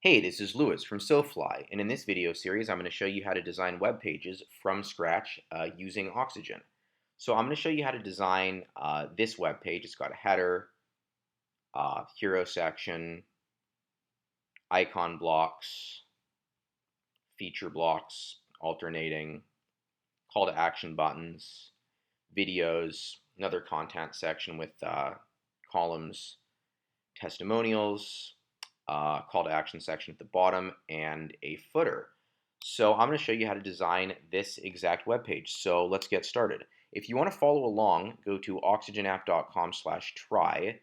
Hey, this is Lewis from SoFly, and in this video series, I'm going to show you how to design web pages from scratch using Oxygen. So I'm going to show you how to design this web page. It's got a header, hero section, icon blocks, feature blocks, alternating, call to action buttons, videos, another content section with columns, testimonials, call to action section at the bottom, and a footer. So I'm going to show you how to design this exact web page. So let's get started. If you want to follow along, go to oxygenapp.com/try,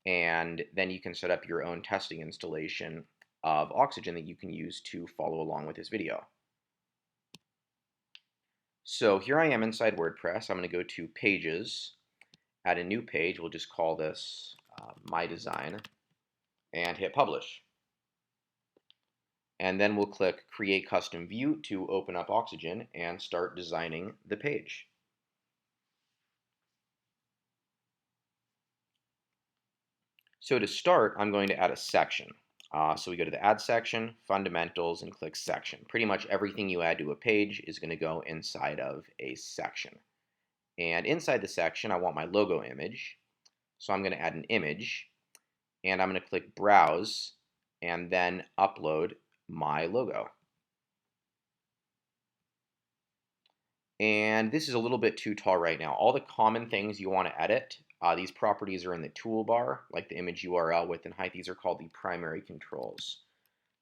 and then you can set up your own testing installation of Oxygen that you can use to follow along with this video. So here I am inside WordPress. I'm going to go to Pages, add a new page. We'll just call this My Design, and hit Publish. And then we'll click Create Custom View to open up Oxygen and start designing the page. So to start, I'm going to add a section. So we go to the Add section, Fundamentals, and click Section. Pretty much everything you add to a page is going to go inside of a section. And inside the section, I want my logo image. So I'm going to add an image, and I'm going to click Browse, and then upload my logo. And this is a little bit too tall right now. All the common things you want to edit, these properties are in the toolbar, like the image URL, width, and height. These are called the primary controls.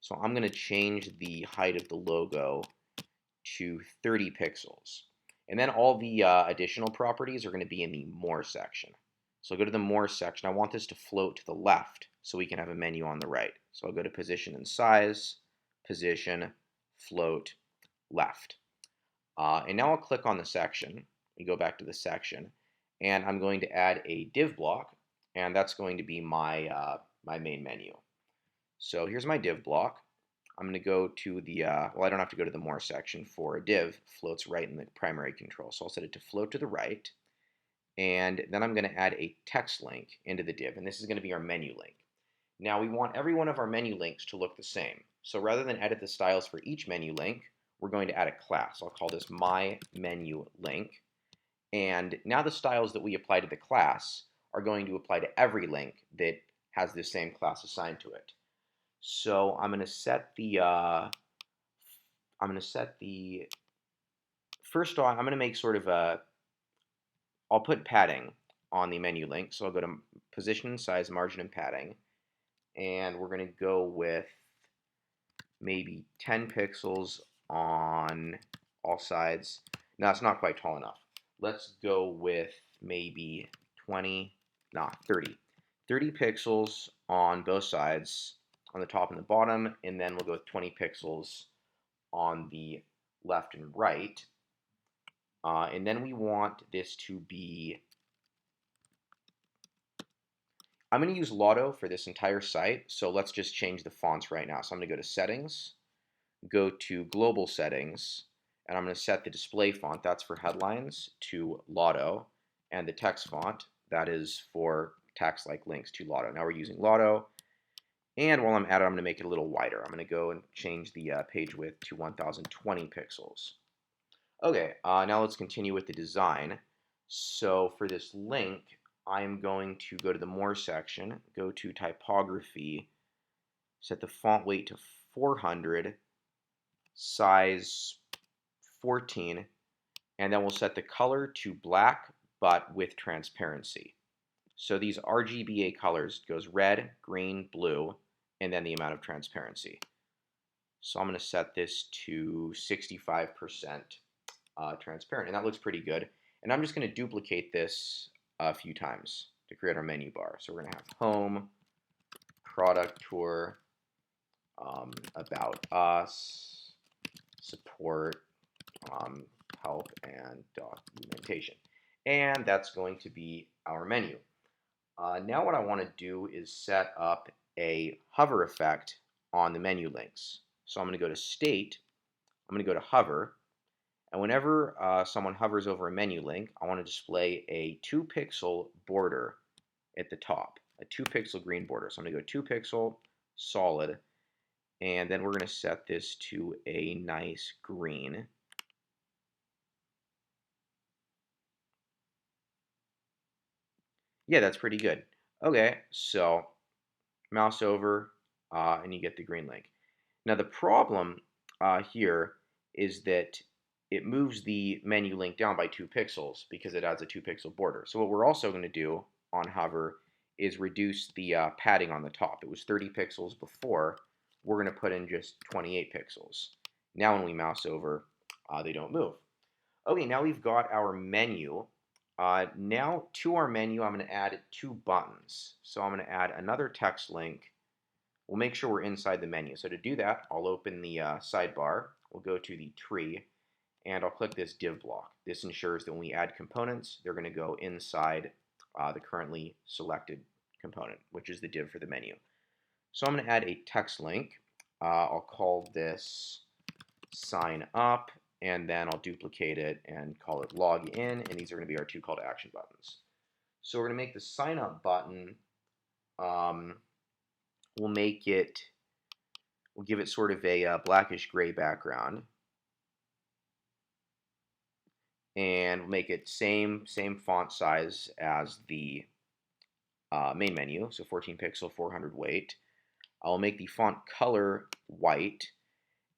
So I'm going to change the height of the logo to 30 pixels. And then all the additional properties are going to be in the More section. So I'll go to the More section. I want this to float to the left so we can have a menu on the right. So I'll go to Position and Size, Position, Float, Left. And now I'll click on the section. We go back to the section, and I'm going to add a div block, and that's going to be my my main menu. So here's my div block. I'm going to go to the, well, I don't have to go to the More section for a div. Floats right in the primary control. So I'll set it to float to the right, and then I'm going to add a text link into the div, and this is going to be our menu link. Now we want every one of our menu links to look the same. So rather than edit the styles for each menu link, we're going to add a class. I'll call this My Menu Link. And now the styles that we apply to the class are going to apply to every link that has the same class assigned to it. So I'm going to set the first off, I'm going to make sort of a, I'll put padding on the menu link. So I'll go to Position, Size, Margin, and Padding. And we're going to go with maybe 10 pixels on all sides. No, it's not quite tall enough. Let's go with maybe 30. 30 pixels on both sides, on the top and the bottom, and then we'll go with 20 pixels on the left and right. And then we want this to be, I'm going to use Lotto for this entire site, so let's just change the fonts right now. So I'm going to go to Settings, go to Global Settings, and I'm going to set the display font, that's for headlines, to Lotto, and the text font, that is for text like links, to Lotto. Now we're using Lotto, and while I'm at it, I'm going to make it a little wider. I'm going to go and change the page width to 1020 pixels. Okay, now let's continue with the design. So for this link, I'm going to go to the More section, go to Typography, set the font weight to 400, size 14, and then we'll set the color to black but with transparency. So these RGBA colors goes red, green, blue, and then the amount of transparency. So I'm going to set this to 65% transparent, and that looks pretty good. And I'm just going to duplicate this a few times to create our menu bar. So we're going to have Home, Product Tour, About Us, Support, Help, and Documentation. And that's going to be our menu. Now what I want to do is set up a hover effect on the menu links. So I'm going to go to State, I'm going to go to Hover, and whenever someone hovers over a menu link, I want to display a 2-pixel border at the top, a 2-pixel green border. So I'm going to go 2-pixel, solid, And then we're going to set this to a nice green. Yeah, that's pretty good. Okay, so mouse over, and you get the green link. Now the problem here is that it moves the menu link down by 2 pixels because it adds a 2-pixel border. So what we're also going to do on hover is reduce the padding on the top. It was 30 pixels before. We're going to put in just 28 pixels. Now when we mouse over, they don't move. Okay, now we've got our menu. Now to our menu, I'm going to add 2 buttons. So I'm going to add another text link. We'll make sure we're inside the menu. So to do that, I'll open the sidebar. We'll go to the tree, and I'll click this div block. This ensures that when we add components, they're going to go inside the currently selected component, which is the div for the menu. So I'm going to add a text link. I'll call this sign up, and then I'll duplicate it and call it log in, and these are going to be our 2 call to action buttons. So we're going to make the sign up button, we'll give it sort of a blackish gray background, and we'll make it same font size as the main menu, so 14 pixel, 400 weight. I'll make the font color white,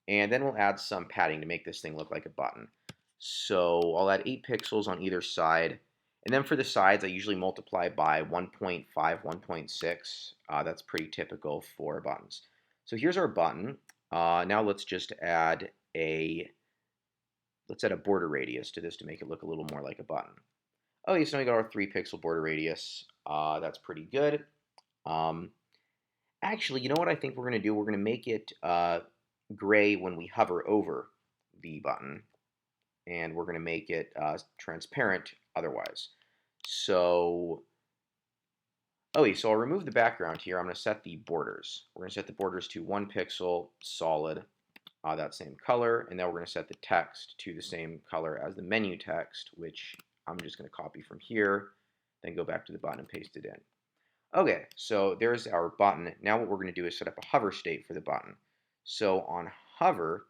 and then we'll add some padding to make this thing look like a button. So I'll add 8 pixels on either side, and then for the sides I usually multiply by 1.5, 1.6. That's pretty typical for buttons. So here's our button. Now let's add a border radius to this to make it look a little more like a button. Okay, so now we got our 3-pixel border radius. That's pretty good. Actually, you know what I think we're going to do? We're going to make it gray when we hover over the button, and we're going to make it transparent otherwise. So, okay, so I'll remove the background here. I'm going to set the borders. We're going to set the borders to 1 pixel solid, that same color, and then we're going to set the text to the same color as the menu text, which I'm just going to copy from here, then go back to the button and paste it in. Okay, so there's our button. Now what we're going to do is set up a hover state for the button. So on hover,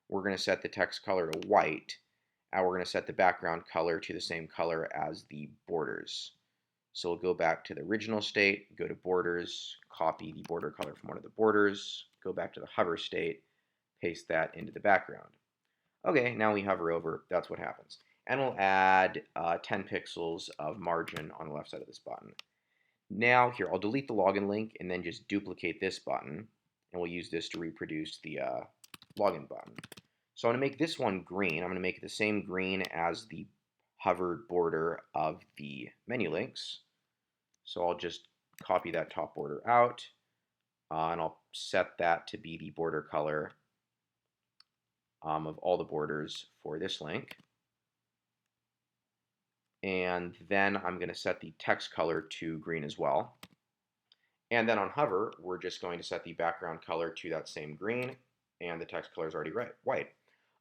we're going to set the text color to white, and we're going to set the background color to the same color as the borders. So we'll go back to the original state, go to borders, copy the border color from one of the borders, go back to the hover state, paste that into the background. Okay, now we hover over, that's what happens. And we'll add 10 pixels of margin on the left side of this button. Now here, I'll delete the login link and then just duplicate this button, and we'll use this to reproduce the login button. So I'm going to make this one green. I'm going to make it the same green as the hovered border of the menu links. So I'll just copy that top border out, and I'll set that to be the border color of all the borders for this link. And then I'm going to set the text color to green as well. And then on hover, we're just going to set the background color to that same green, and the text color is already white.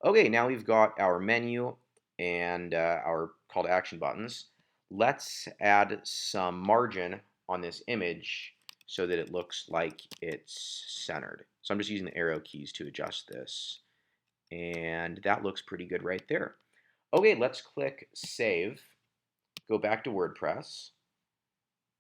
Okay, now we've got our menu and our call to action buttons. Let's add some margin on this image so that it looks like it's centered. So I'm just using the arrow keys to adjust this, and that looks pretty good right there. Okay, let's click save, go back to WordPress,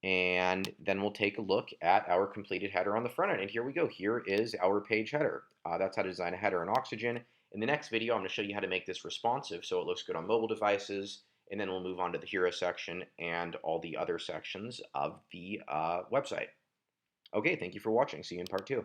and then we'll take a look at our completed header on the front end. And here we go. Here is our page header. That's how to design a header in Oxygen. In the next video, I'm going to show you how to make this responsive so it looks good on mobile devices, and then we'll move on to the hero section and all the other sections of the website. Okay, thank you for watching. See you in part 2.